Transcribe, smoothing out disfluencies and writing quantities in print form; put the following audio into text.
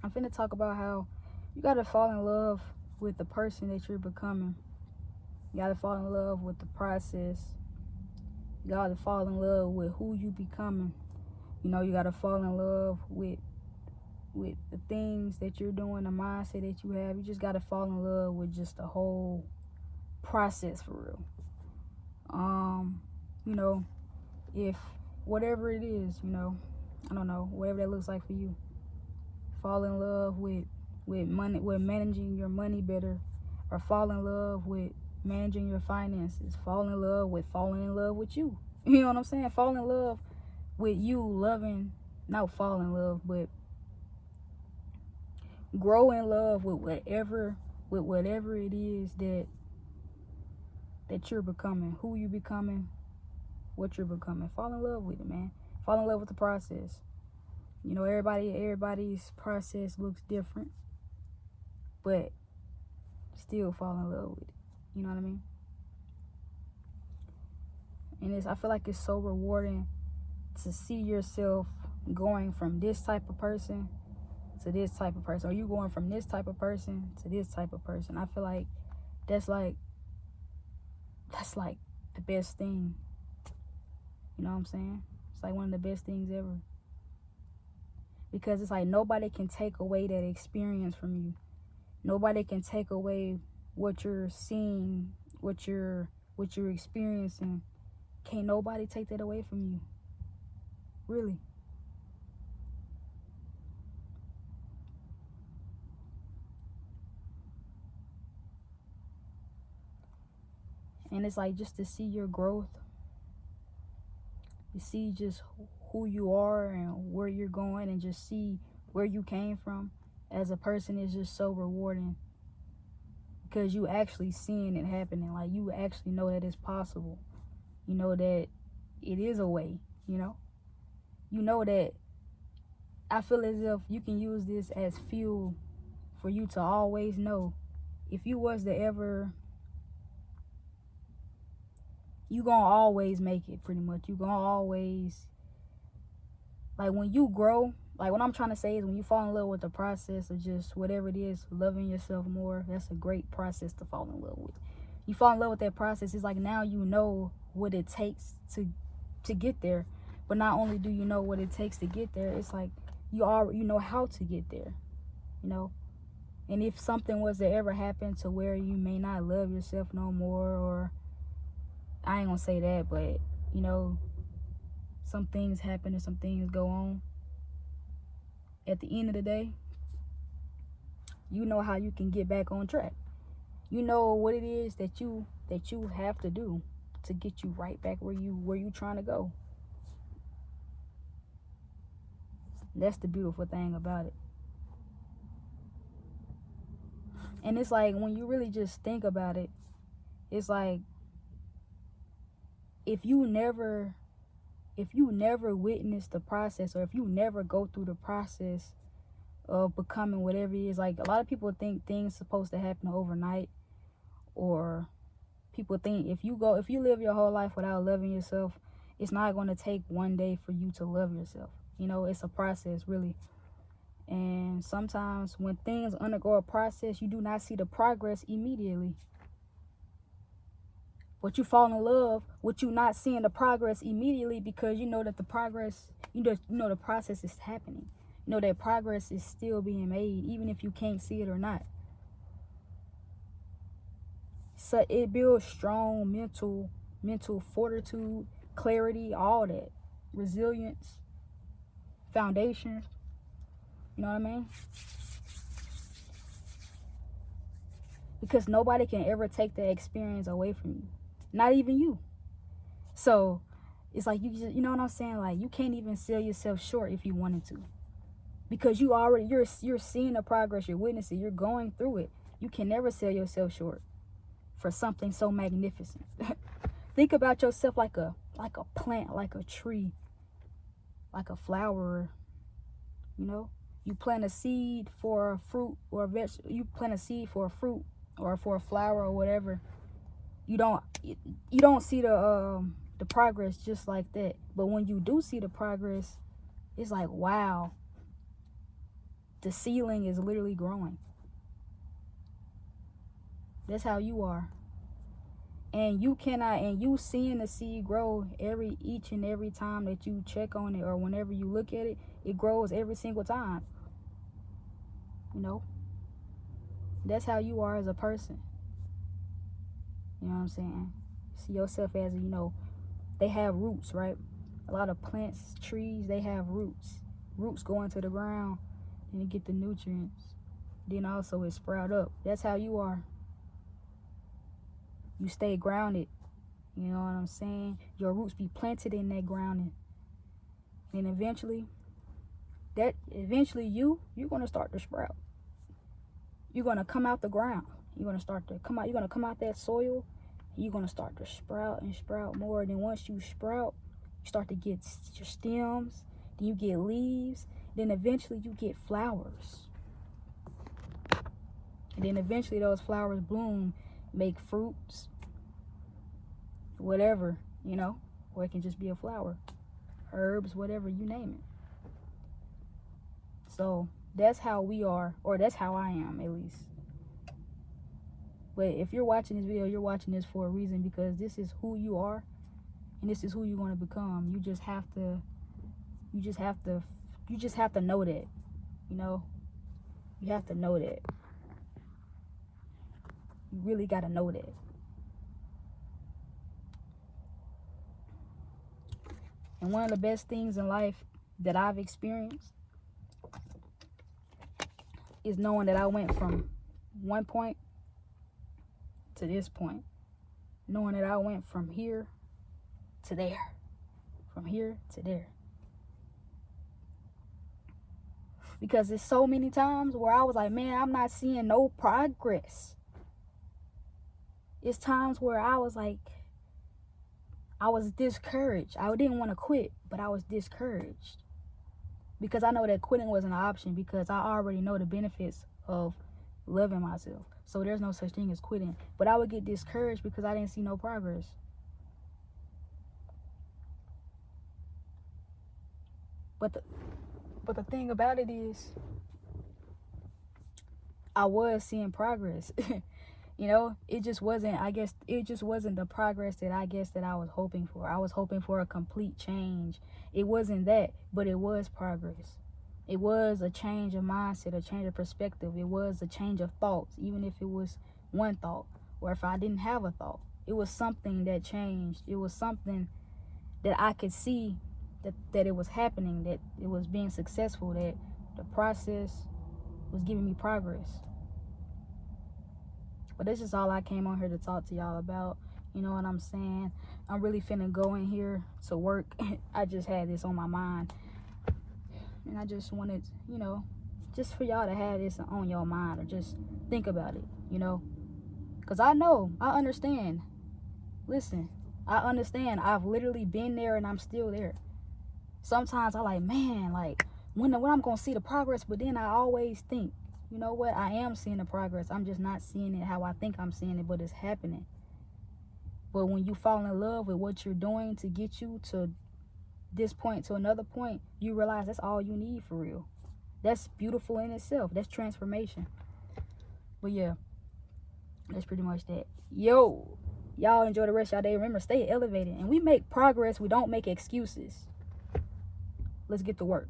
I'm finna talk about how you gotta fall in love with the person that you're becoming. You gotta fall in love with the process. You gotta fall in love with who you becoming. You know, you gotta fall in love with the things that you're doing, the mindset that you have. You just gotta fall in love with just the whole process for real. You know, if whatever it is, you know, I don't know, whatever that looks like for you. Fall in love with money, with managing your money better, or fall in love with managing your finances. Fall in love with falling in love with you. You know what I'm saying? Fall in love with you loving, not fall in love, but grow in love with whatever it is that you're becoming, who you becoming, what you're becoming. Fall in love with it, man. Fall in love with the process. You know, everybody's process looks different, but still fall in love with it. You know what I mean? And I feel like it's so rewarding to see yourself going from this type of person to this type of person. Or you going from this type of person to this type of person. I feel like that's like the best thing. You know what I'm saying? It's like one of the best things ever. Because it's like nobody can take away that experience from you. Nobody can take away what you're seeing, what you're experiencing. Can't nobody take that away from you. Really. And it's like just to see your growth. You see just who you are and where you're going, and just see where you came from as a person is just so rewarding. Because you actually seeing it happening. Like, you actually know that it's possible. You know that it is a way, you know? You know that I feel as if you can use this as fuel for you to always know. If you was to ever, you gonna always make it, pretty much. You gonna always, like, when you grow, like, what I'm trying to say is when you fall in love with the process of just whatever it is, loving yourself more, that's a great process to fall in love with. You fall in love with that process, it's like now you know what it takes to get there. But not only do you know what it takes to get there, it's like you know how to get there, you know? And if something was to ever happen to where you may not love yourself no more, or I ain't gonna say that, but, you know, some things happen and some things go on. At the end of the day, you know how you can get back on track. You know what it is that you have to do to get you right back where you trying to go. That's the beautiful thing about it. And it's like, when you really just think about it, it's like, if you never witness the process, or if you never go through the process of becoming whatever it is, like, a lot of people think things supposed to happen overnight, or people think if you live your whole life without loving yourself, it's not going to take one day for you to love yourself. You know, it's a process, really. And sometimes when things undergo a process, you do not see the progress immediately. But you fall in love with you not seeing the progress immediately, because you know that the progress, you know the process is happening. You know that progress is still being made, even if you can't see it or not. So it builds strong mental fortitude, clarity, all that, resilience, foundation. You know what I mean? Because nobody can ever take that experience away from you, not even you. So it's like, you know what I'm saying? Like, you can't even sell yourself short if you wanted to, because you're seeing the progress, you're witnessing, you're going through it. You can never sell yourself short for something so magnificent. Think about yourself like a plant, like a tree, like a flower. You know, you plant a seed for a fruit or a vegetable. You plant a seed for a fruit or for a flower or whatever. You don't see the progress just like that. But when you do see the progress, it's like, wow. the ceiling is literally growing. That's how you are. And you cannot, and you seeing the seed grow each and every time that you check on it, or whenever you look at it, it grows every single time. You know, that's how you are as a person. You know what I'm saying? See yourself as, you know, they have roots, right? A lot of plants, trees, they have roots. Roots go into the ground and you get the nutrients. Then also it sprout up. That's how you are. You stay grounded. You know what I'm saying? Your roots be planted in that grounding. And eventually you're gonna start to sprout. You're gonna come out the ground. You're gonna start to come out. You're gonna come out that soil. You're gonna start to sprout and sprout more. And then once you sprout, you start to get your stems. Then you get leaves. Then eventually you get flowers. And then eventually those flowers bloom, make fruits, whatever, you know, or it can just be a flower, herbs, whatever, you name it. So that's how we are, or that's how I am, at least. But if you're watching this video, you're watching this for a reason, because this is who you are and this is who you're going to become. You just have to know that, you know. You have to know that. You really got to know that. And one of the best things in life that I've experienced is knowing that I went from one point to this point. Knowing that I went from here to there. From here to there. Because there's so many times where I was like, man, I'm not seeing no progress. It's times where I was like, I was discouraged. I didn't want to quit, but I was discouraged. Because I know that quitting wasn't an option, because I already know the benefits of loving myself. So there's no such thing as quitting. But I would get discouraged because I didn't see no progress. But the thing about it is, I was seeing progress. You know, it just wasn't the progress that I was hoping for. I was hoping for a complete change. It wasn't that, but it was progress. It was a change of mindset, a change of perspective. It was a change of thoughts, even if it was one thought, or if I didn't have a thought. It was something that changed. It was something that I could see that it was happening, that it was being successful, that the process was giving me progress. But this is all I came on here to talk to y'all about. You know what I'm saying? I'm really finna go in here to work. I just had this on my mind. And I just wanted, you know, just for y'all to have this on your mind, or just think about it, you know. Because I understand. Listen, I understand. I've literally been there and I'm still there. Sometimes I like, man, like, when I'm going to see the progress, but then I always think, you know what, I am seeing the progress. I'm just not seeing it how I think I'm seeing it, but it's happening. But when you fall in love with what you're doing to get you to this point, to another point, you realize that's all you need for real. That's beautiful in itself. That's transformation. But yeah, that's pretty much that. Yo, y'all enjoy the rest of y'all day. Remember, stay elevated. And we make progress. We don't make excuses. Let's get to work.